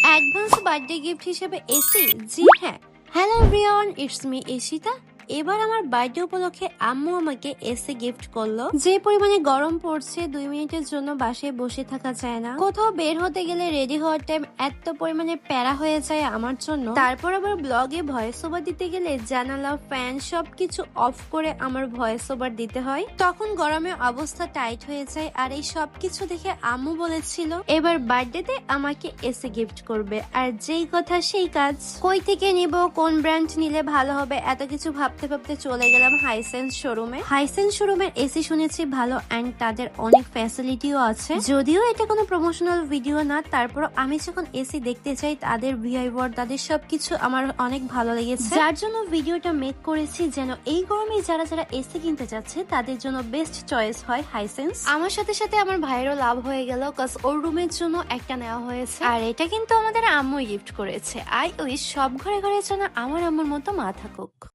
Advance birthday gift হিসেবে AC? জি হ্যাঁ। Hello everyone, it's me Eshita. এবার আমার বার্থডে উপলক্ষে আম্মু আমাকে এসি গিফট করলো। যে পরিমাণে গরম পড়ছে 2 মিনিটের জন্য বাসায় বসে থাকা যায় না। কোথাও বের হতে গেলে রেডি হওয়ার টাইম এত পরিমাণে প্যারা হয়ে যায় আমার জন্য। তারপর আবার ব্লগে ভয়েস ওভার দিতে গেলে জানালা, ফ্যান সবকিছু অফ করে আমার ভয়েস ওভার দিতে হয়। তখন গরমে অবস্থা টাইট হয়ে যায়। আর এই সবকিছু দেখে আম্মু বলেছিল এবার বার্থডেতে আমাকে এসি গিফট করবে। আর যেই কথা সেই কাজ। কই থেকে নিব, কোন ব্র্যান্ড নিলে ভালো হবে, এত কিছু ভাবতে ভাবতে চলে গেলাম হাইসেন্স শোরুমে। হাইসেন্স শোরুমের এসি শুনেছি ভালো এন্ড তাদের অনেক ফ্যাসিলিটিও আছে। যদিও এটা কোনো প্রমোশনাল ভিডিও না, তারপর আমি যখন এসি দেখতে চাই তাদের বিহেভিয়ার, তাদের সবকিছু আমার অনেক ভালো লেগেছে, যার জন্য ভিডিওটা মেক করেছি যেন এই গরমে যারা যারা এসি কিনতে যাচ্ছে তাদের জন্য বেস্ট চয়েস হয় হাইসেন্স। আমার সাথে সাথে আমার ভাইয়েরও লাভ হয়ে গেল, কজ ওর রুমের জন্য একটা নেওয়া হয়েছে। আর এটা কিন্তু আমাদের আম্মুই গিফট করেছে। আই উইশ সব ঘরে ঘরে যেন আমার আম্মুর মতো মা থাকুক।